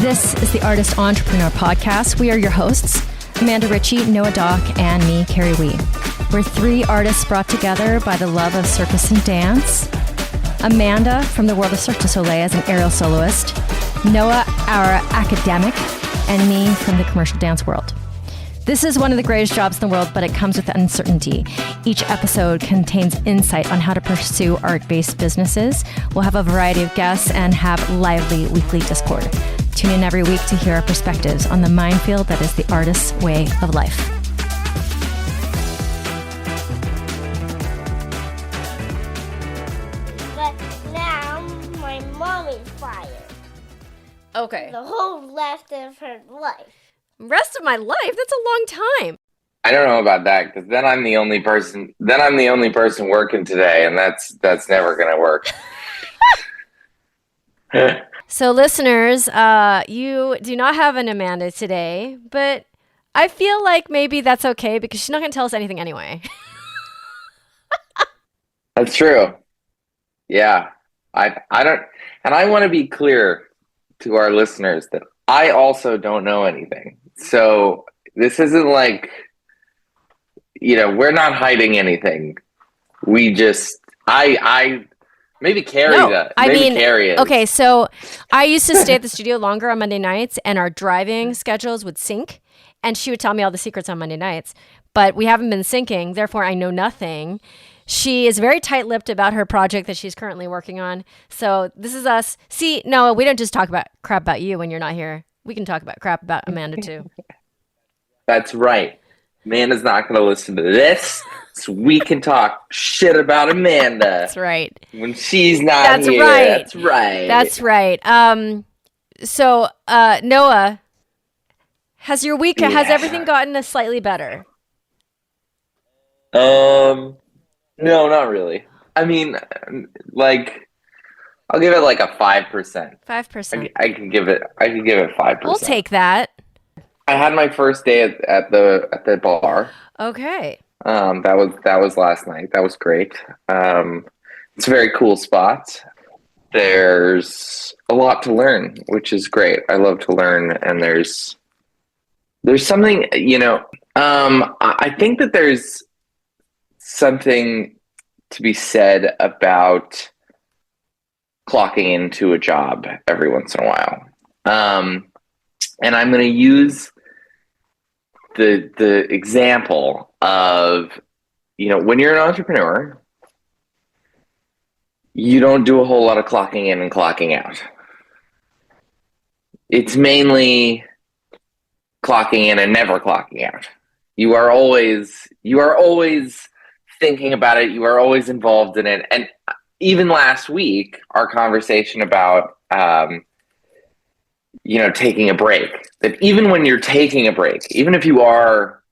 This is the Artist Entrepreneur Podcast. We are your hosts, Amanda Ritchie, Noah Dock, and me, Kerry Wee. We're three artists brought together by the love of circus and dance. Amanda from the world of Cirque du Soleil as an aerial soloist. Noah, our academic, and me from the commercial dance world. This is one of the greatest jobs in the world, but it comes with uncertainty. Each episode contains insight on how to pursue art-based businesses. We'll have a variety of guests and have lively weekly Discord. Tune in every week to hear our perspectives on the minefield that is the artist's way of life. But now my mom is fired. Okay. The whole rest of her life. Rest of my life? That's a long time. I don't know about that because then I'm the only person. Then I'm the only person working today, and that's never gonna work. So listeners, you do not have an Amanda today, but I feel like maybe that's okay because she's not going to tell us anything anyway. That's true. Yeah, I don't, and I want to be clear to our listeners that I also don't know anything. So this isn't like, we're not hiding anything. We just, maybe Kerry does. Kerry is. Okay, so I used to stay at the studio longer on Monday nights, and our driving schedules would sync, and she would tell me all the secrets on Monday nights. But we haven't been syncing, therefore I know nothing. She is very tight-lipped about her project that she's currently working on. So this is us. See, no, we don't just talk about crap about you when you're not here. We can talk about crap about Amanda too. That's right. Amanda's not going to listen to this. So we can talk shit about Amanda. That's right. When she's not here. Right. That's right. That's right. So Noah, has everything gotten slightly better? No, not really. I mean, I'll give it like a 5%. 5%. I can give it 5%. We'll take that. I had my first day at the bar. Okay. That was last night. That was great. It's a very cool spot. There's a lot to learn, which is great. I love to learn, and there's something, I think that there's something to be said about clocking into a job every once in a while. And I'm going to use the example of, when you're an entrepreneur, you don't do a whole lot of clocking in and clocking out. It's mainly clocking in and never clocking out. You are always thinking about it. You are always involved in it. And even last week, our conversation about, taking a break, that even when you're taking a break, even if you are,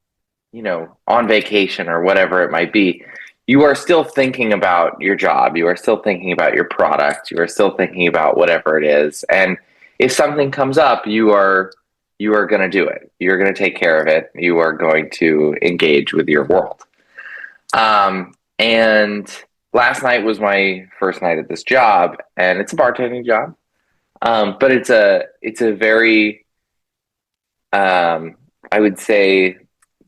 on vacation or whatever it might be, you are still thinking about your job. You are still thinking about your product. You are still thinking about whatever it is. And if something comes up, you are going to do it. You're going to take care of it. You are going to engage with your world. And last night was my first night at this job, and it's a bartending job. But it's a very, I would say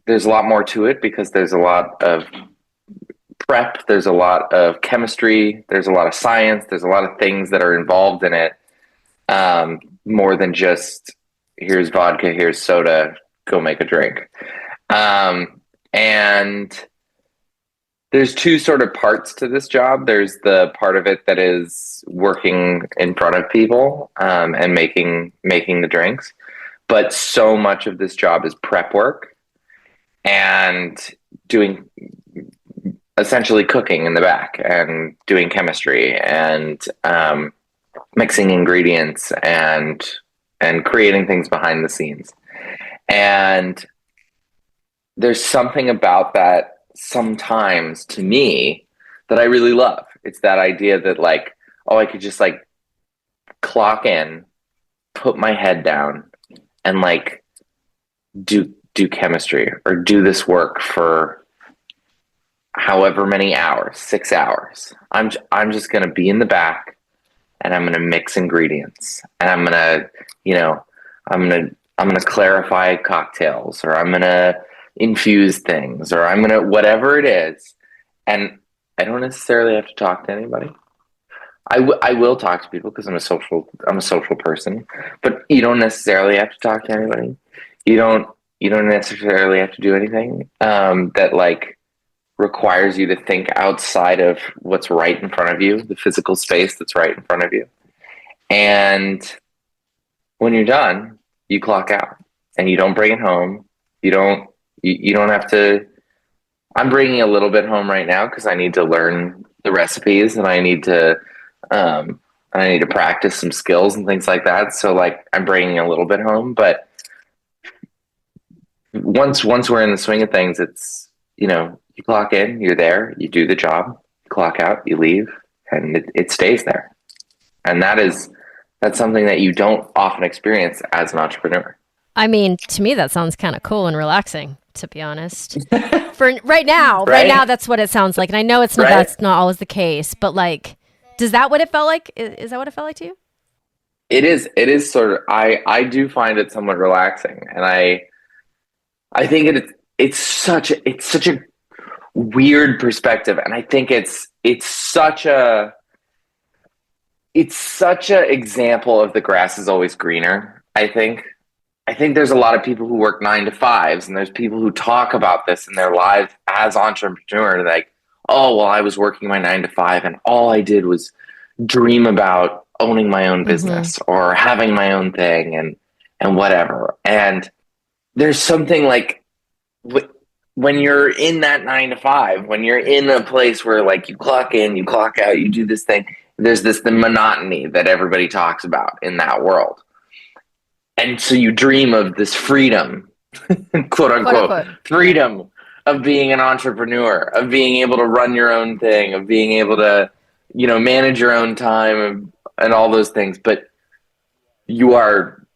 there's a lot more to it because there's a lot of prep, there's a lot of chemistry, there's a lot of science, there's a lot of things that are involved in it, more than just here's vodka, here's soda, go make a drink. And there's two sort of parts to this job. There's the part of it that is working in front of people, and making the drinks. But so much of this job is prep work and doing essentially cooking in the back and doing chemistry and mixing ingredients and creating things behind the scenes. And there's something about that sometimes to me that I really love. It's that idea that I could just clock in, put my head down, and do chemistry or do this work for however many hours, 6 hours. I'm just going to be in the back, and I'm going to mix ingredients, and I'm going to, I'm gonna clarify cocktails, or I'm gonna infuse things, or I'm gonna whatever it is. And I don't necessarily have to talk to anybody. I will talk to people because I'm a social person, but you don't necessarily have to talk to anybody. You don't you don't necessarily have to do anything that like requires you to think outside of what's right in front of you, the physical space that's right in front of you. And when you're done, you clock out and you don't bring it home. You don't have to. I'm bringing a little bit home right now because I need to learn the recipes and I need to practice some skills and things like that. So like I'm bringing a little bit home, but once we're in the swing of things, it's, you clock in, you're there, you do the job, you clock out, you leave, and it stays there. And that's something that you don't often experience as an entrepreneur. I mean, to me, that sounds kind of cool and relaxing, to be honest. For right now, that's what it sounds like. And I know that's not always the case, but like, is that what it felt like? Is that what it felt like to you? It is sort of, I do find it somewhat relaxing. And I think it's such a weird perspective. And I think it's such a example of the grass is always greener. I think there's a lot of people who work 9 to 5s, and there's people who talk about this in their lives as entrepreneurs. Like, oh, well, I was working my 9 to 5 and all I did was dream about owning my own business or having my own thing and whatever. And there's something like when you're in that 9 to 5, when you're in a place where like you clock in, you clock out, you do this thing, there's the monotony that everybody talks about in that world. And so you dream of this freedom, quote unquote, freedom of being an entrepreneur, of being able to run your own thing, of being able to, manage your own time and all those things. But you are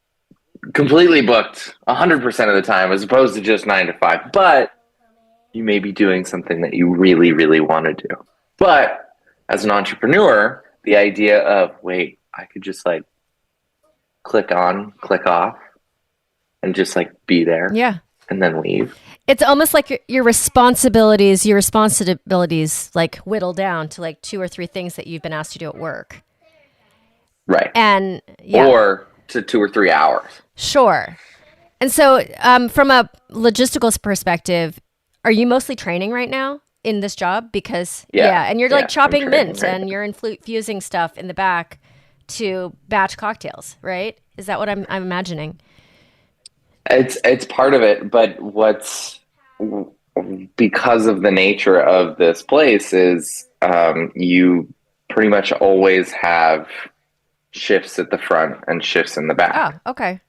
completely booked 100% of the time as opposed to just 9 to 5. But you may be doing something that you really, really want to do. But as an entrepreneur, the idea of, wait, I could just like click on, click off, and just like be there. Yeah. And then leave. It's almost like your responsibilities like whittle down to like 2 or 3 things that you've been asked to do at work. Right. And yeah. Or to 2 or 3 hours. Sure. And so from a logistical perspective, are you mostly training right now in this job? Because and you're like chopping mint and you're infusing stuff in the back to batch cocktails, right? Is that what I'm imagining? It's part of it, but because of the nature of this place is you pretty much always have shifts at the front and shifts in the back. Oh, okay.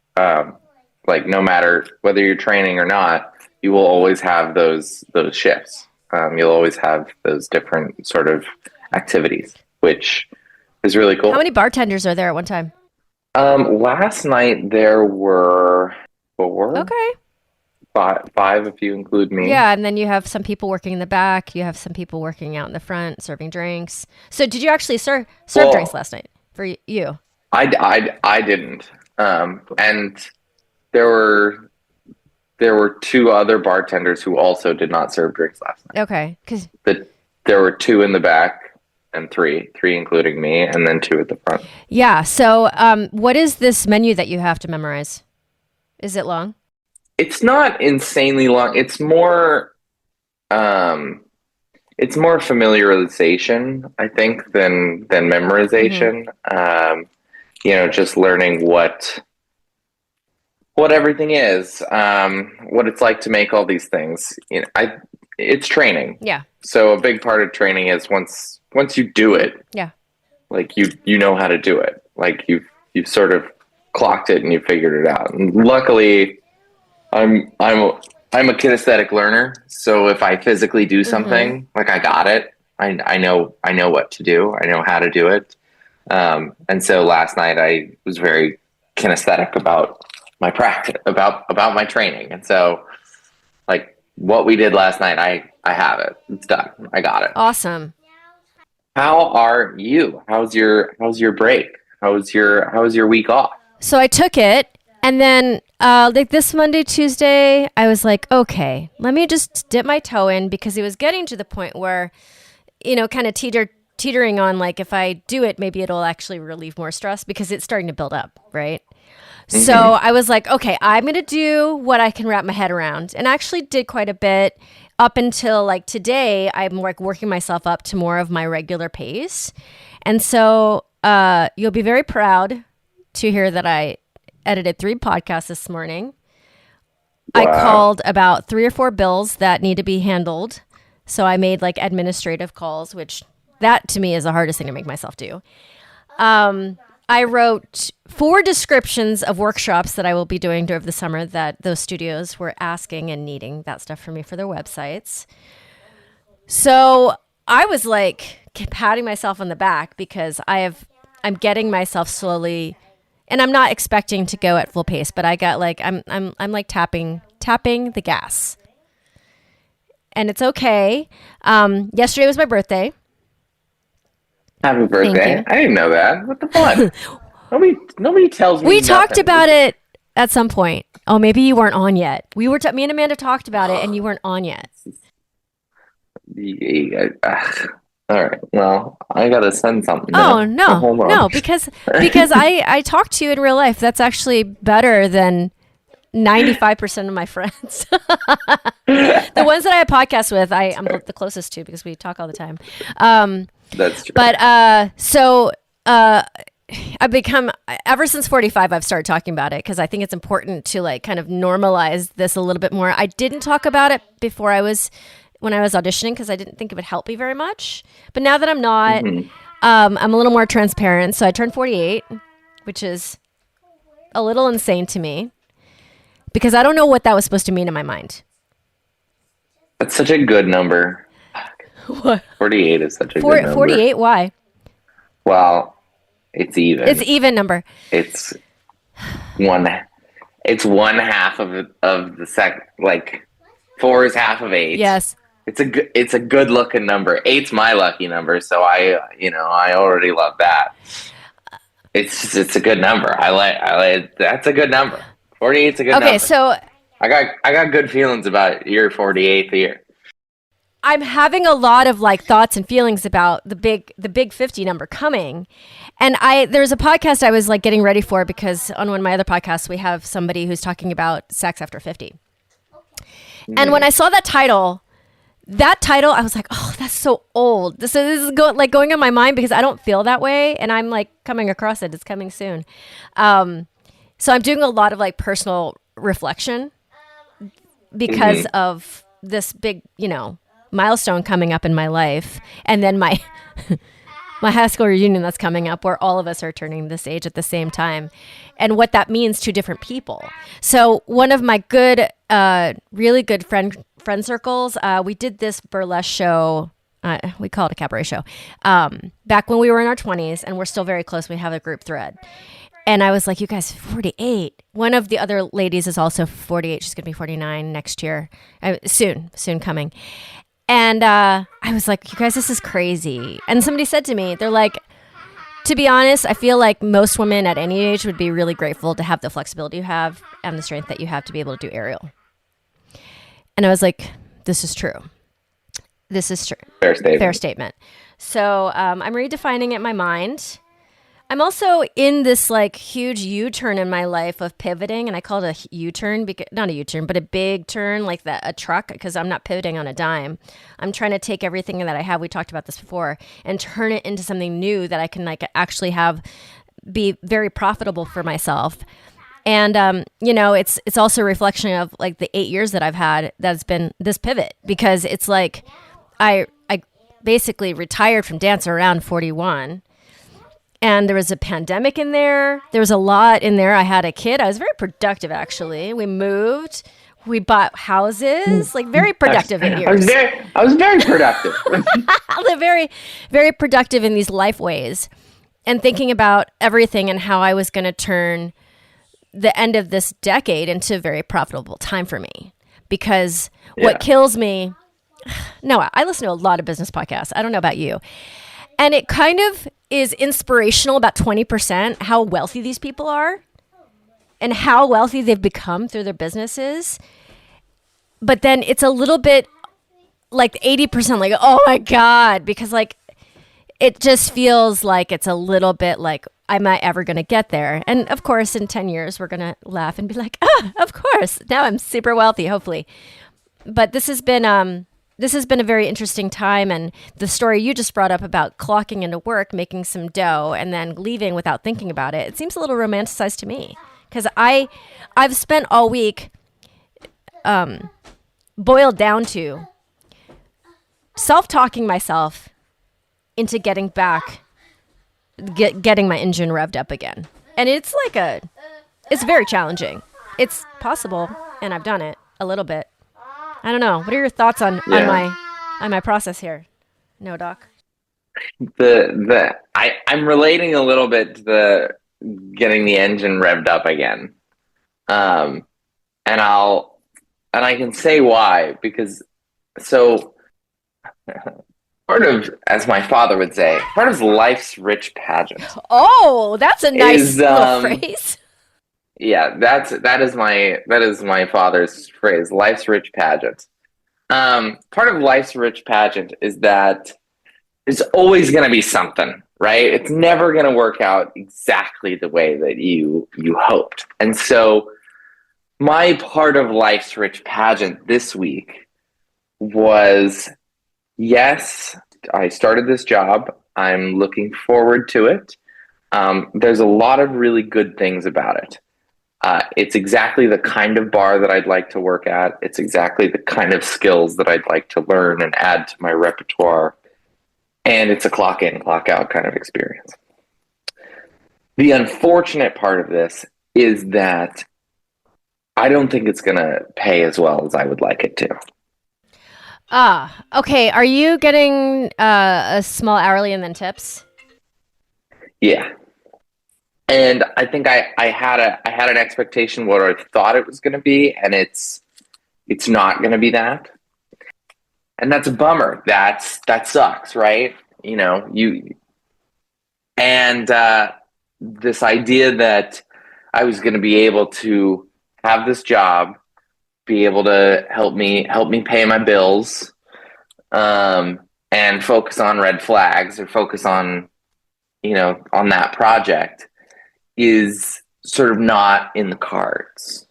Like no matter whether you're training or not, you will always have those shifts. You'll always have those different sort of activities, which is really cool. How many bartenders are there at one time? Last night there were 4. Okay. 5 if you include me. Yeah, and then you have some people working in the back. You have some people working out in the front, serving drinks. So did you actually serve drinks last night for you? I didn't. And there were 2 other bartenders who also did not serve drinks last night. Okay. Because there were 2 in the back and 3 including me, and then 2 at the front. Yeah. So what is this menu that you have to memorize? Is it long? It's not insanely long. It's more familiarization, I think, than memorization. Just learning what everything is, what it's like to make all these things. It's training. Yeah. So a big part of training is once you do it. Yeah. Like you know how to do it. Like you've sort of clocked it and you figured it out. And luckily, I'm a kinesthetic learner. So if I physically do something, like I got it. I know what to do. I know how to do it. And so last night I was very kinesthetic about my practice, about my training. And so like what we did last night, I have it. It's done. I got it. Awesome. How are you? How's your break? How was your week off? So I took it And then like this Monday, Tuesday, I was like, okay, let me just dip my toe in, because it was getting to the point where, kind of teetering on, like, if I do it, maybe it'll actually relieve more stress, because it's starting to build up, right? So I was like, okay, I'm going to do what I can wrap my head around, and I actually did quite a bit up until like today. I'm like working myself up to more of my regular pace. And so you'll be very proud to hear that I edited 3 podcasts this morning. Wow. I called about 3 or 4 bills that need to be handled. So I made like administrative calls, which that to me is the hardest thing to make myself do. I wrote 4 descriptions of workshops that I will be doing during the summer that those studios were asking and needing that stuff from me for their websites. So I was like patting myself on the back, because I'm getting myself slowly, and I'm not expecting to go at full pace, but I got like, I'm like tapping the gas, and it's okay. Yesterday was my birthday. Happy birthday. I didn't know that. What the fuck? nobody tells me. We talked about it at some point. Oh, maybe you weren't on yet. Me and Amanda talked about it, and you weren't on yet. All right. Well, I gotta send something. Oh no, because I talk to you in real life. That's actually better than 95% of my friends. The ones that I have podcasts with, I'm the closest to, because we talk all the time. That's true. But I've become, ever since 45, I've started talking about it, because I think it's important to like kind of normalize this a little bit more. I didn't talk about it before when I was auditioning, because I didn't think it would help me very much. But now that I'm not, I'm a little more transparent. So I turned 48, which is a little insane to me, because I don't know what that was supposed to mean in my mind. That's such a good number. What? 48 is such a good number. 48? Why? Well, it's even. It's even number. It's one half of the like 4 is half of 8. Yes. It's a good looking number. 8's my lucky number, so I already love that. It's a good number. I like that's a good number. 48's a good number. Okay, so I got good feelings about your 48th year. I'm having a lot of like thoughts and feelings about the big 50 number coming. And there's a podcast I was like getting ready for, because on one of my other podcasts we have somebody who's talking about sex after 50. And when I saw that title, I was like, oh, that's so old. This is going on my mind, because I don't feel that way, and I'm like coming across it. It's coming soon. So I'm doing a lot of like personal reflection because of this big, milestone coming up in my life, and then my my high school reunion that's coming up, where all of us are turning this age at the same time, and what that means to different people. So one of my really good friend circles, we did this burlesque show. We call it a cabaret show. Back when we were in our 20s, and we're still very close. We have a group thread. And I was like, you guys, 48. One of the other ladies is also 48. She's going to be 49 next year. Soon coming. And I was like, you guys, this is crazy. And somebody said to me, they're like, to be honest, I feel like most women at any age would be really grateful to have the flexibility you have and the strength that you have to be able to do aerial. And I was like, this is true. This is true. Fair statement. So I'm redefining it in my mind. I'm also in this like huge U-turn in my life of pivoting, and I call it a U-turn, not a U-turn, but a big turn, like a truck, because I'm not pivoting on a dime. I'm trying to take everything that I have, we talked about this before, and turn it into something new that I can like actually be very profitable for myself. And it's also a reflection of like the 8 years that I've had that's been this pivot, because it's like I basically retired from dance around 41. And there was a pandemic in there. There was a lot in there. I had a kid. I was very productive, actually. We moved. We bought houses. Like very productive years. I was very productive. very, very productive in these life ways. And thinking about everything and how I was going to turn the end of this decade into a very profitable time for me. Because what kills me... No, I listen to a lot of business podcasts. I don't know about you. And it kind of is inspirational, about 20%, how wealthy these people are. and how wealthy they've become through their businesses. But then it's a little bit like 80% like, oh my God, because like it just feels like it's a little bit like, am I ever going to get there? And of course, in 10 years, we're going to laugh and be like, of course, now I'm super wealthy, hopefully. But this has been a very interesting time. And the story you just brought up about clocking into work, making some dough, and then leaving without thinking about it, it seems a little romanticized to me. Because I've spent all week boiled down to self-talking myself into getting back, getting my engine revved up again. And it's very challenging. It's possible, and I've done it a little bit. I don't know. What are your thoughts on my process here? No, Doc. I'm relating a little bit to the getting the engine revved up again. And I can say why, because part of, as my father would say, part of life's rich pageant. Oh, that's a nice little phrase. Yeah, that is my father's phrase, life's rich pageant. Part of life's rich pageant is that there's always going to be something, right? It's never going to work out exactly the way that you hoped. And so my part of life's rich pageant this week was, yes, I started this job. I'm looking forward to it. There's a lot of really good things about it. It's exactly the kind of bar that I'd like to work at. It's exactly the kind of skills that I'd like to learn and add to my repertoire. And it's a clock in, clock out kind of experience. The unfortunate part of this is that I don't think it's going to pay as well as I would like it to. Okay. Are you getting a small hourly and then tips? Yeah. And I think I had an expectation what I thought it was going to be, and it's not going to be that. And that's a bummer. That sucks, right? This idea that I was going to be able to have this job, be able to help me pay my bills, and focus on red flags or focus on on that project is sort of not in the cards.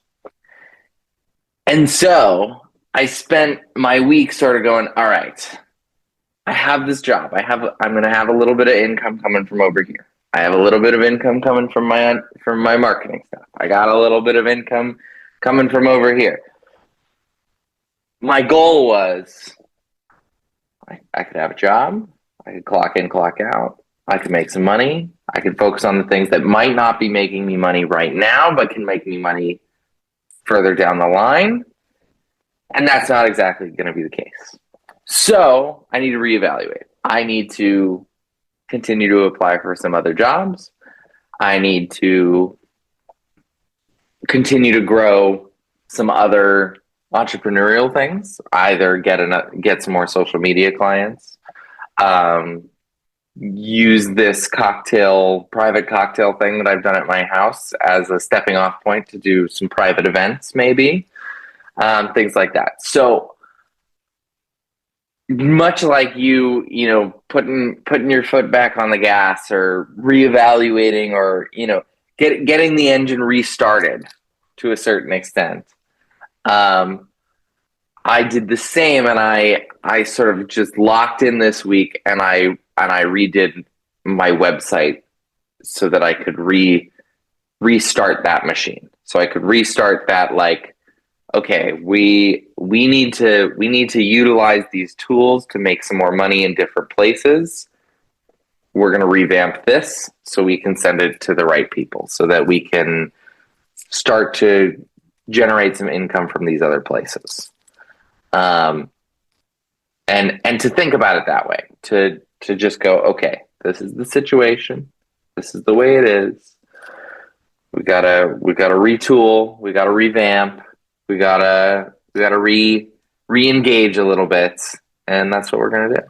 And so I spent my week sort of going, all right, I have this job. I'm going to have a little bit of income coming from over here. I have a little bit of income coming from my marketing stuff. I got a little bit of income coming from over here. My goal was I could have a job. I could clock in, clock out. I could make some money. I could focus on the things that might not be making me money right now, but can make me money further down the line. And that's not exactly going to be the case. So I need to reevaluate. I need to continue to apply for some other jobs. I need to continue to grow some other entrepreneurial things, either get some more social media clients, use this private cocktail thing that I've done at my house as a stepping off point to do some private events, maybe, things like that. So much like putting your foot back on the gas or reevaluating or, getting the engine restarted to a certain extent. I did the same, and I sort of just locked in this week, and I redid my website so that I could restart that machine. So I could restart that, like, okay, we need to utilize these tools to make some more money in different places. We're going to revamp this so we can send it to the right people so that we can start to generate some income from these other places. And to think about it that way, to just go, okay, this is the situation. This is the way it is. We gotta retool. We gotta revamp. We gotta re-engage a little bit, and that's what we're gonna do.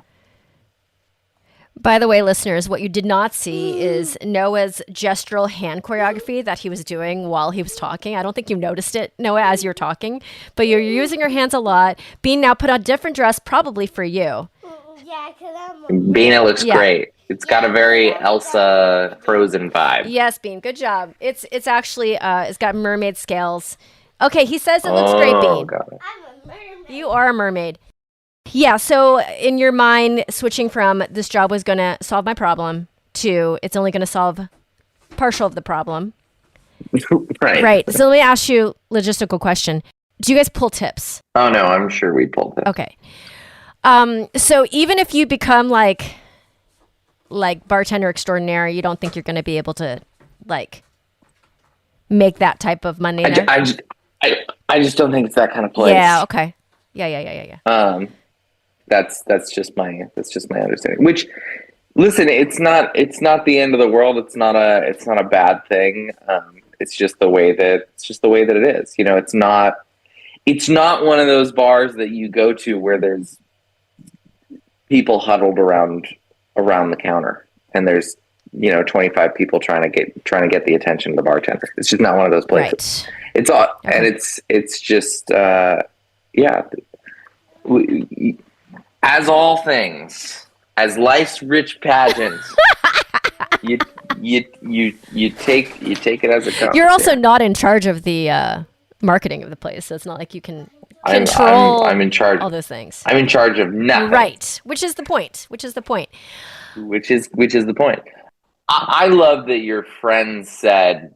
By the way, listeners, what you did not see is Noah's gestural hand choreography that he was doing while he was talking. I don't think you noticed it, Noah, as you're talking, but you're using your hands a lot. Bean now put on a different dress, probably for you. Yeah, because Bean, it looks great. It's got a very Elsa Frozen vibe. Yes, Bean, good job. It's actually it's got mermaid scales. Okay, he says it looks great, Bean. Got it. I'm a mermaid. You are a mermaid. Yeah, so in your mind, switching from this job was going to solve my problem to it's only going to solve partial of the problem. Right. So let me ask you a logistical question. Do you guys pull tips? Oh, no, I'm sure we pulled it. Okay. So even if you become like bartender extraordinaire, you don't think you're going to be able to like make that type of money there? I just don't think it's that kind of place. Yeah, okay. Yeah. That's just my understanding. Which, listen, it's not the end of the world. It's not a bad thing. It's just the way that it is. You know, it's not one of those bars that you go to where there's people huddled around the counter and there's 25 people trying to get the attention of the bartender. It's just not one of those places. Right. It's all, okay. And it's just yeah. As all things, as life's rich pageant, you take it as it comes. You're also not in charge of the marketing of the place, so it's not like you can control. I'm in charge. All those things. I'm in charge of nothing. Right, which is the point. I love that your friends said,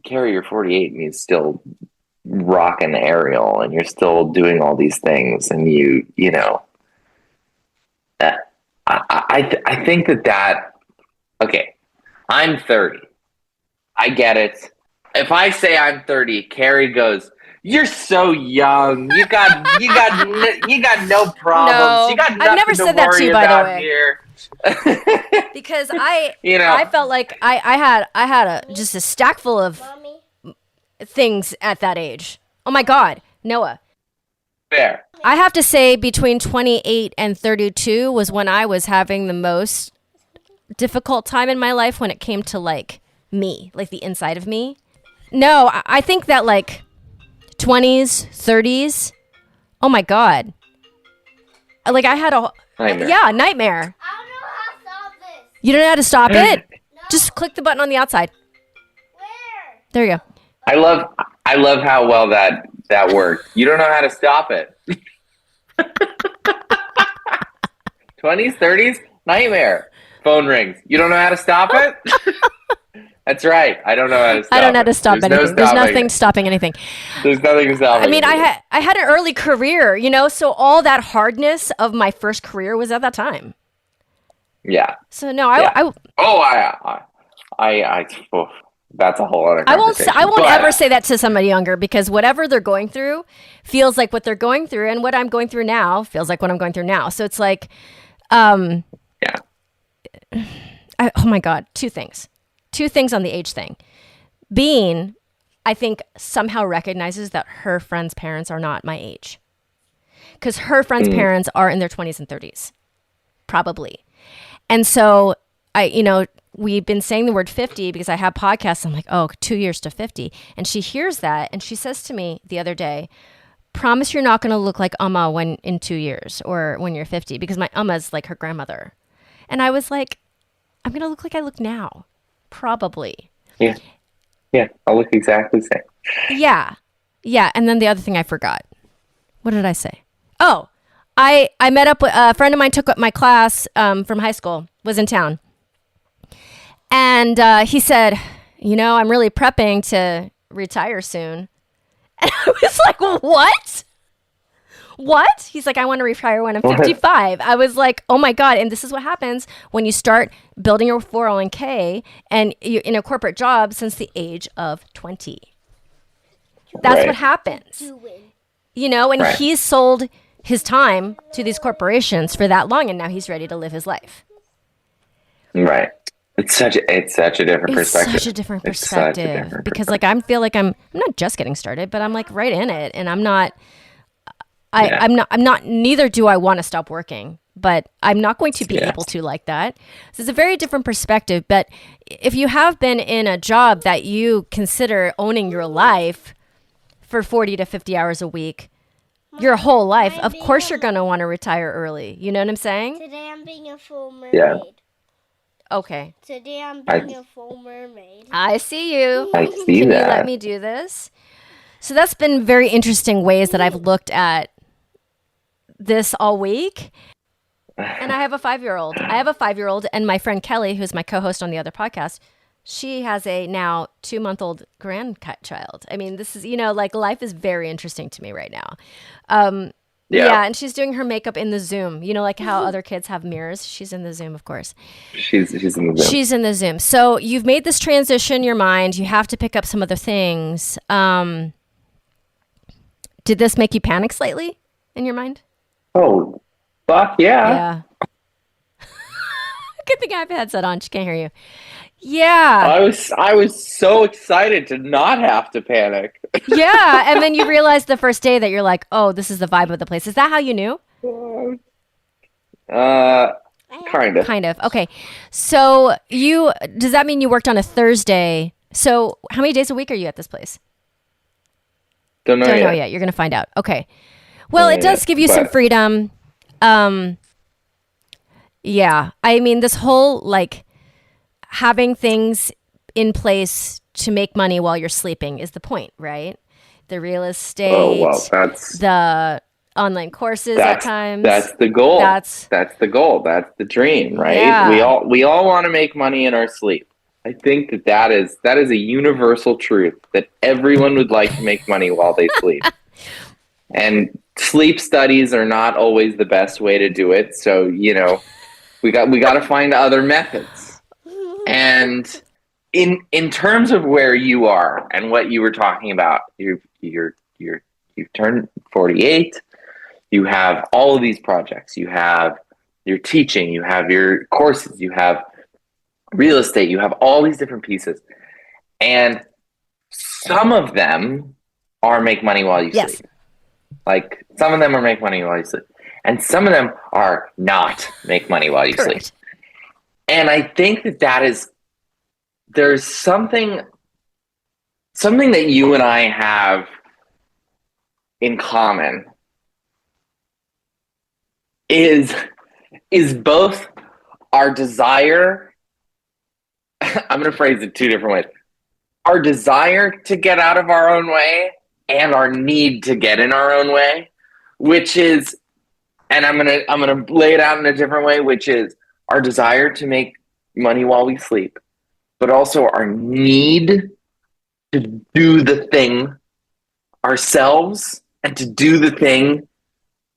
"Kerry, you're 48 and you still rocking aerial and you're still doing all these things," and you know. I think that okay, I'm 30. I get it. If I say I'm 30, Kerry goes, "You're so young. You got no problems. No, you got nothing I've never said that to you, by the way. Here." Because I felt like I had just a stack full of Mommy. things at that age. Oh my God, Noah. Fair. I have to say between 28 and 32 was when I was having the most difficult time in my life when it came to like me, like the inside of me. No, I think that like 20s, 30s, oh my God. Like I had a Nightmare. Yeah, nightmare. I don't know how to stop this. You don't know how to stop it? No. Just click the button on the outside. Where? There you go. I love how well that worked. You don't know how to stop it. 20s, 30s, nightmare. Phone rings. You don't know how to stop it? That's right. I don't know how to stop it. I don't know how to stop anything. There's nothing stopping anything. There's nothing stopping. I mean, I had an early career, so all that hardness of my first career was at that time. Yeah. So no, I that's a whole other conversation. I won't ever say that to somebody younger, because whatever they're going through feels like what they're going through, and what I'm going through now feels like what I'm going through now. So it's like, oh my God, two things on the age thing. Bean, I think, somehow recognizes that her friends' parents are not my age, because her friends' parents are in their 20s and 30s, probably. And so we've been saying the word 50 because I have podcasts. I'm like, 2 years to 50. And she hears that. And she says to me the other day, "Promise you're not going to look like Amma when in 2 years or when you're 50, because my Amma's like her grandmother." And I was like, I'm going to look like I look now. Probably. Yeah. Yeah. I'll look exactly the same. Yeah. Yeah. And then the other thing I forgot. What did I say? Oh, I met up with a friend of mine, took up my class from high school, was in town. And he said, "I'm really prepping to retire soon." And I was like, "What? What?" He's like, "I want to retire when I'm 55. I was like, "Oh my God." And this is what happens when you start building your 401k and you're in a corporate job since the age of 20. That's what happens. And he's sold his time to these corporations for that long, and now he's ready to live his life. Right. It's such a different perspective. Such a different perspective, because like I feel like I'm not just getting started, but I'm like right in it, and I'm not. I'm not. Neither do I want to stop working, but I'm not going to be able to like that. So it's a very different perspective. But if you have been in a job that you consider owning your life for 40 to 50 hours a week, your whole life, of course you're going to want to retire early. You know what I'm saying? Today I'm being a full mermaid. Yeah. Okay. Today I'm being a full mermaid. I see you. I see Can that. you let me do this? So that's been very interesting ways that I've looked at this all week. And I have a 5-year-old. And my friend Kelly, who's my co-host on the other podcast, she has a now 2-month-old grandchild. I mean, this is, like life is very interesting to me right now. Yeah, and she's doing her makeup in the Zoom. Like how other kids have mirrors. She's in the Zoom, of course. She's in the Zoom. She's in the Zoom. So you've made this transition in your mind. You have to pick up some other things. Did this make you panic slightly in your mind? Oh, fuck yeah. Yeah. Good thing I have a headset on. She can't hear you. Yeah. I was so excited to not have to panic. Yeah. And then you realized the first day that you're like, oh, this is the vibe of the place. Is that how you knew? Kind of. Kind of. Okay. So does that mean you worked on a Thursday? So how many days a week are you at this place? Don't know yet. You're going to find out. Okay. Well, it does give you some freedom. Yeah. I mean, this whole like having things in place to make money while you're sleeping is the point, right? The real estate. Oh, well, that's the online courses at times. That's the goal. That's the goal. That's the dream, right? Yeah. We all want to make money in our sleep. I think that is a universal truth that everyone would like to make money while they sleep. And sleep studies are not always the best way to do it. So, we got to find other methods. And in terms of where you are and what you were talking about, you've turned 48. You have all of these projects. You have your teaching. You have your courses. You have real estate. You have all these different pieces. And some of them are make money while you sleep. Like some of them are make money while you sleep. And some of them are not make money while you sleep. And I think there's something that you and I have in common is both our desire, I'm going to phrase it two different ways, our desire to get out of our own way and our need to get in our own way, which is, and I'm going to lay it out in a different way, which is our desire to make money while we sleep, but also our need to do the thing ourselves and to do the thing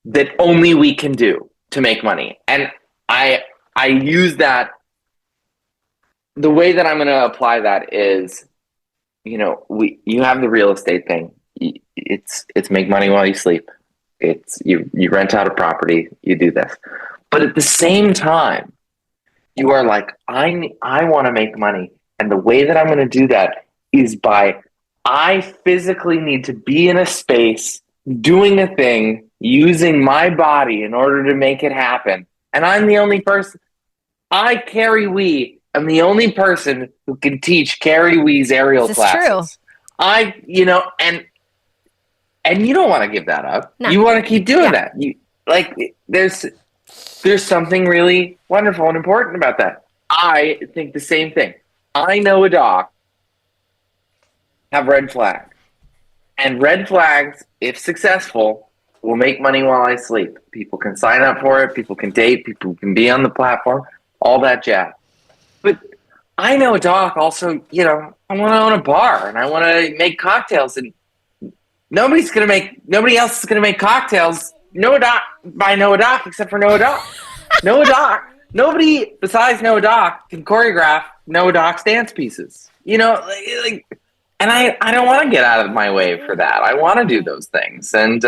that only we can do to make money. And I use that, the way that I'm going to apply that is, you have the real estate thing. It's make money while you sleep. It's you rent out a property, you do this. But at the same time, you are like, I want to make money. And the way that I'm going to do that is I physically need to be in a space doing a thing, using my body in order to make it happen. And I'm the only person, Kerry Wee, I'm the only person who can teach Kerry Wee's aerial classes. True. And you don't want to give that up. No. You want to keep doing that. There's something really wonderful and important about that. I think the same thing. I know a doc have red flags. And red flags, if successful, will make money while I sleep. People can sign up for it. People can date. People can be on the platform. All that jazz. But I know a doc also, I want to own a bar and I want to make cocktails, and nobody else is going to make cocktails. Noah Doc except for Noah Doc. Noah Doc. Nobody besides Noah Doc can choreograph Noah Doc's dance pieces. And I don't want to get out of my way for that. I want to do those things. And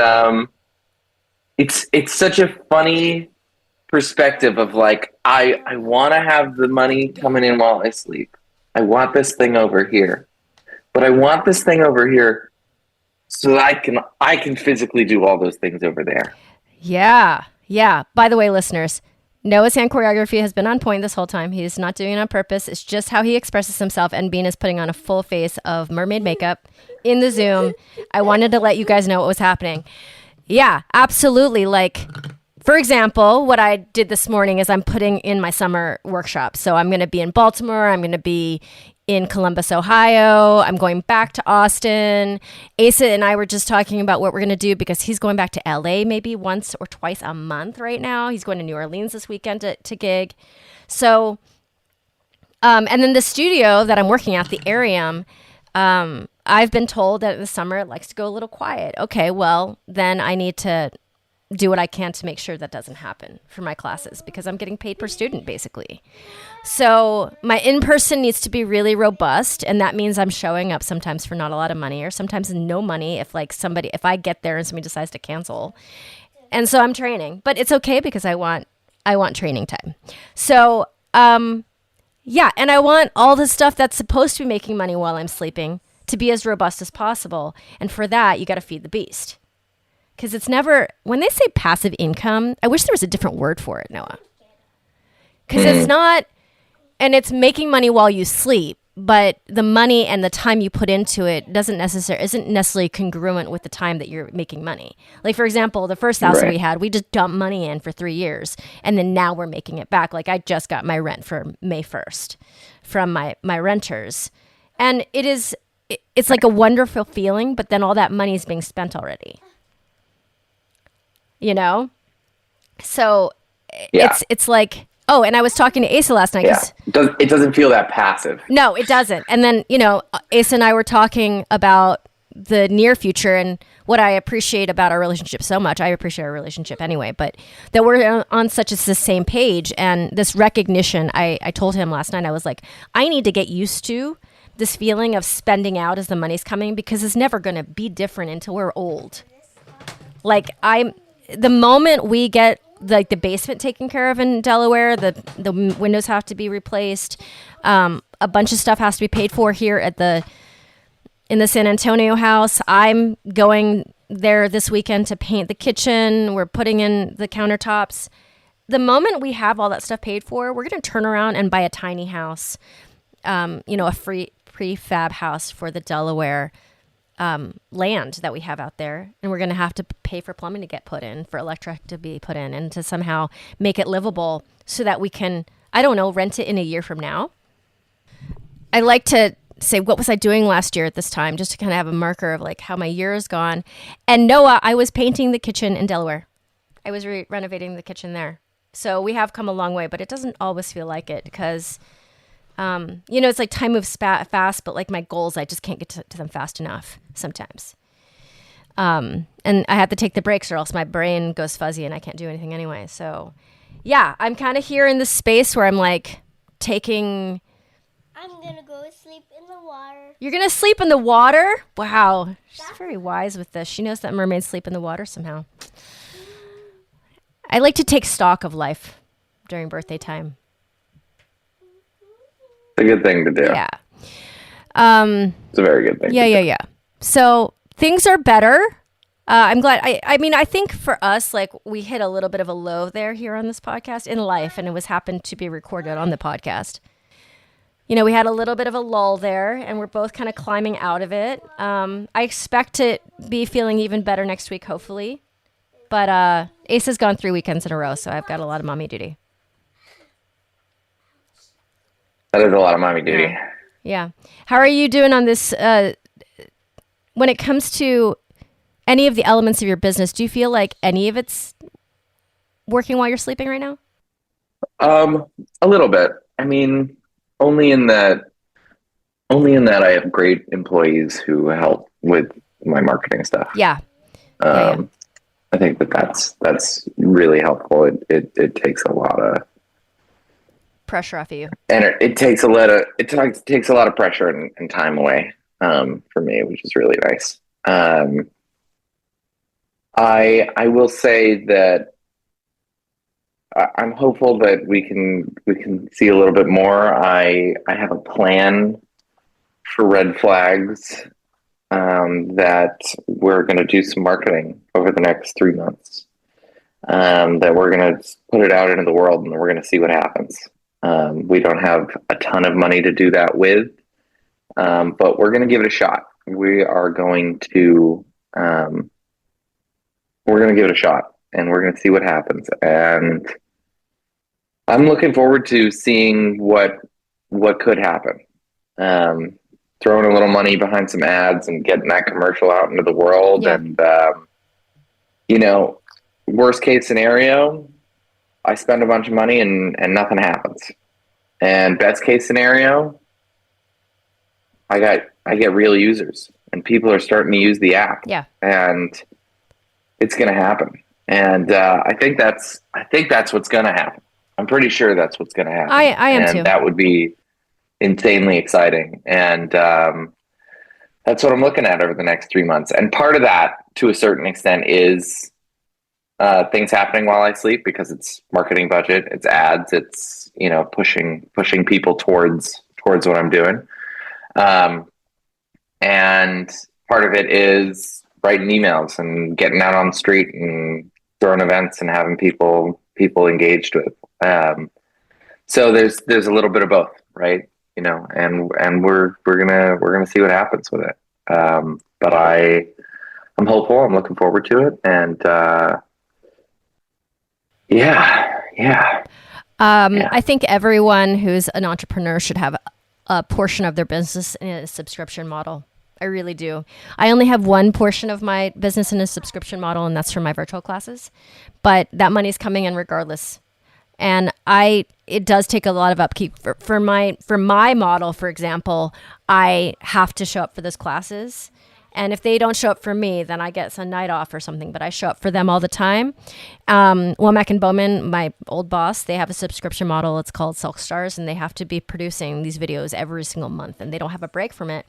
it's such a funny perspective of like, I want to have the money coming in while I sleep. I want this thing over here. But I want this thing over here so that I can physically do all those things over there. Yeah. Yeah. By the way, listeners, Noah's hand choreography has been on point this whole time. He's not doing it on purpose. It's just how he expresses himself. And Bean is putting on a full face of mermaid makeup in the Zoom. I wanted to let you guys know what was happening. Yeah, absolutely. Like, for example, what I did this morning is I'm putting in my summer workshop. So I'm going to be in Baltimore. I'm going to be in Columbus, Ohio. I'm going back to Austin. Asa and I were just talking about what we're going to do because he's going back to LA maybe once or twice a month right now. He's going to New Orleans this weekend to gig. So, and then the studio that I'm working at, the Arium, I've been told that in the summer it likes to go a little quiet. Okay, well, then I need to do what I can to make sure that doesn't happen for my classes because I'm getting paid per student basically. So my in-person needs to be really robust, and that means I'm showing up sometimes for not a lot of money or sometimes no money if I get there and somebody decides to cancel. And so I'm training, but it's okay because I want training time. So, yeah, and I want all the stuff that's supposed to be making money while I'm sleeping to be as robust as possible. And for that, you got to feed the beast. Because it's never, when they say passive income, I wish there was a different word for it, Noah. Because it's not, and it's making money while you sleep, but the money and the time you put into it isn't necessarily congruent with the time that you're making money. Like, for example, the first house that we had, we just dumped money in for 3 years, and then now we're making it back. Like, I just got my rent for May 1st from my renters. And it's like a wonderful feeling, but then all that money is being spent already. You know? So it's like, oh, and I was talking to Asa last night. Yeah. It doesn't feel that passive. No, it doesn't. And then, Asa and I were talking about the near future and what I appreciate about our relationship so much. I appreciate our relationship anyway, but that we're on such the same page. And this recognition, I told him last night, I was like, I need to get used to this feeling of spending out as the money's coming because it's never going to be different until we're old. Like, the moment we get like the basement taken care of in Delaware, the windows have to be replaced. A bunch of stuff has to be paid for here in the San Antonio house. I'm going there this weekend to paint the kitchen. We're putting in the countertops. The moment we have all that stuff paid for, we're going to turn around and buy a tiny house, a free prefab house for the Delaware land that we have out there, and we're going to have to pay for plumbing to get put in, for electric to be put in, and to somehow make it livable so that we can, I don't know, rent it in a year from now. I like to say, what was I doing last year at this time, just to kind of have a marker of like how my year has gone. And Noah, I was painting the kitchen in Delaware. I was renovating the kitchen there. So we have come a long way, but it doesn't always feel like it because it's like time moves fast, but like my goals, I just can't get to them fast enough sometimes. And I have to take the breaks or else my brain goes fuzzy and I can't do anything anyway. So yeah, I'm kind of here in this space where I'm like I'm going to go sleep in the water. You're going to sleep in the water? Wow. She's very wise with this. She knows that mermaids sleep in the water somehow. I like to take stock of life during birthday time. It's a good thing to do. Yeah. It's a very good thing. Yeah. So things are better. I'm glad. I think for us, like, we hit a little bit of a low here on this podcast in life, and it happened to be recorded on the podcast. We had a little bit of a lull there, and we're both kind of climbing out of it. I expect to be feeling even better next week, hopefully. But Ace has gone 3 weekends in a row, so I've got a lot of mommy duty. That is a lot of mommy duty. Yeah. How are you doing on this? When it comes to any of the elements of your business, do you feel like any of it's working while you're sleeping right now? A little bit. I mean, only in that I have great employees who help with my marketing stuff. Yeah. I think that's really helpful. It takes a lot of pressure off of you, and it takes a lot of pressure and time away for me, which is really nice. I will say that I'm hopeful that we can see a little bit more. I have a plan for red flags that we're going to do some marketing over the next 3 months. that we're going to put it out into the world and we're going to see what happens. We don't have a ton of money to do that with, but we're going to give it a shot. We're going to give it a shot, and we're going to see what happens. And I'm looking forward to seeing what could happen. Throwing a little money behind some ads and getting that commercial out into the world. Yeah. And, worst case scenario, I spend a bunch of money and nothing happens. And best case scenario, I get real users and people are starting to use the app. Yeah. And it's going to happen. And I think that's what's going to happen. I'm pretty sure that's what's going to happen. I am too. That would be insanely exciting. And that's what I'm looking at over the next 3 months. And part of that, to a certain extent, is things happening while I sleep, because it's marketing budget, it's ads, it's, pushing people towards what I'm doing. And part of it is writing emails and getting out on the street and throwing events and having people engaged with. So there's a little bit of both, right? And we're gonna see what happens with it. But I'm hopeful. I'm looking forward to it. And yeah. I think everyone who's an entrepreneur should have a portion of their business in a subscription model. I really do. I only have one portion of my business in a subscription model, and that's for my virtual classes. But that money's coming in regardless. And it does take a lot of upkeep for my model. For example, I have to show up for those classes. And if they don't show up for me, then I get some night off or something, but I show up for them all the time. Womack and Bowman, my old boss, they have a subscription model. It's called Silk Stars, and they have to be producing these videos every single month, and they don't have a break from it.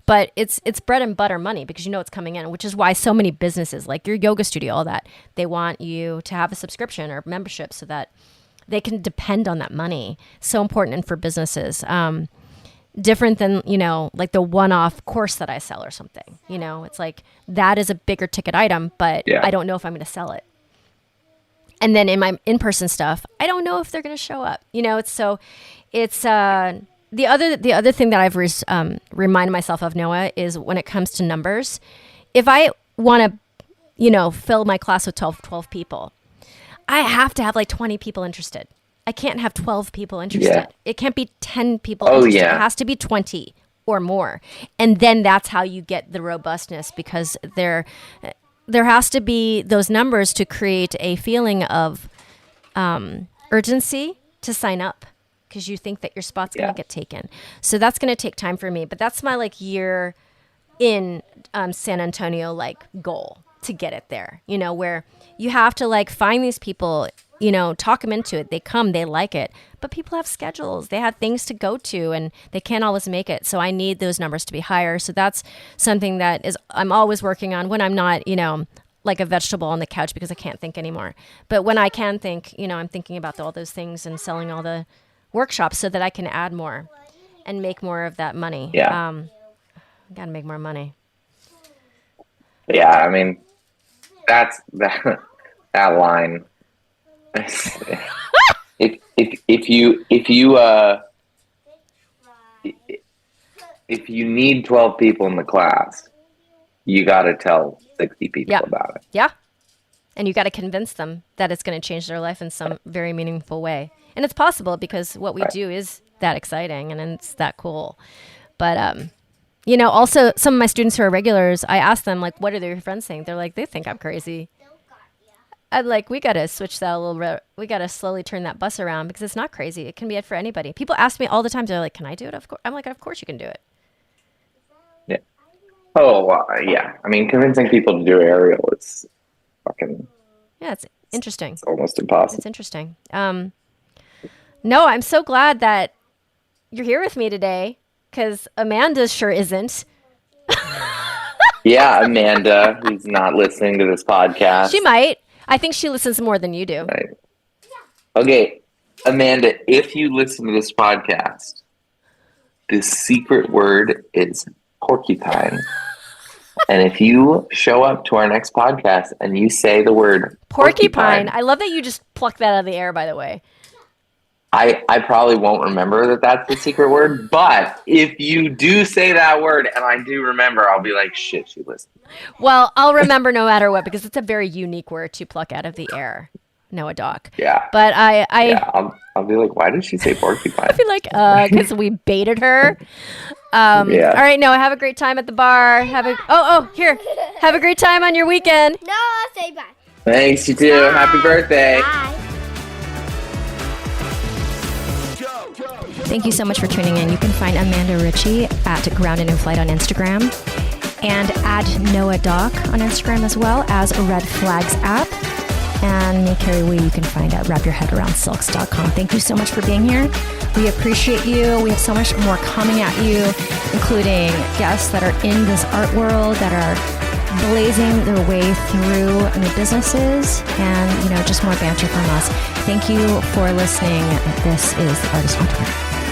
But it's bread and butter money, because it's coming in, which is why so many businesses, like your yoga studio, all that, they want you to have a subscription or membership so that they can depend on that money. So important for businesses. Different than, like the one-off course that I sell or something. It's like that is a bigger ticket item, but I don't know if I'm going to sell it. And then in my in-person stuff, I don't know if they're going to show up. It's the other thing that I've reminded myself of, Noah, is when it comes to numbers, if I want to, fill my class with 12 people, I have to have like 20 people interested. I can't have 12 people interested. Yeah. It can't be 10 people interested. Yeah. It has to be 20 or more. And then that's how you get the robustness, because there has to be those numbers to create a feeling of urgency to sign up, because you think that your spot's going to get taken. So that's going to take time for me. But that's my year in San Antonio goal to get it there, where you have to find these people, talk them into it. They come, they like it, but people have schedules, they have things to go to, and they can't always make it. So I need those numbers to be higher. So that's something that I'm always working on when I'm not, like a vegetable on the couch because I can't think anymore. But when I can think, I'm thinking about all those things and selling all the workshops so that I can add more and make more of that money. Yeah. Got to make more money. Yeah. I mean, that's that line. if you need 12 people in the class, you got to tell 60 people about it. Yeah. And you got to convince them that it's going to change their life in some very meaningful way. And it's possible, because what we do is that exciting and it's that cool. But, also some of my students who are regulars, I ask them, what do their friends think? They're they think I'm crazy. I'm we got to switch that a little bit. We got to slowly turn that bus around, because it's not crazy. It can be it for anybody. People ask me all the time. They're like, can I do it? Of course. I'm like, of course you can do it. Yeah. Oh, yeah. I mean, convincing people to do aerial is fucking... Yeah, it's interesting. It's almost impossible. It's interesting. No, I'm so glad that you're here with me today, because Amanda sure isn't. Yeah, Amanda, who's not listening to this podcast. She might. I think she listens more than you do. Right. Okay, Amanda, if you listen to this podcast, the secret word is porcupine. And if you show up to our next podcast and you say the word porcupine, I love that you just plucked that out of the air, by the way. I probably won't remember that that's the secret word, but if you do say that word and I do remember, I'll be like, shit, she listened. Well, I'll remember no matter what, because it's a very unique word to pluck out of the air. Noah Doc. Yeah. But I'll be like, why did she say porcupine? I'll be like, because we baited her. Yeah. All right, Noah, have a great time at the bar. Have a great time on your weekend. No, say bye. Thanks, you too. Happy birthday. Bye. Thank you so much for tuning in. You can find Amanda Ritchie at Grounded in Flight on Instagram and at Noah Doc on Instagram, as well as Red Flags app. And me, Kerry Wee, you can find at wrapyourheadaroundsilks.com. Thank you so much for being here. We appreciate you. We have so much more coming at you, including guests that are in this art world, that are blazing their way through new businesses, and just more banter from us. Thank you for listening. This is The Artist Entrepreneur.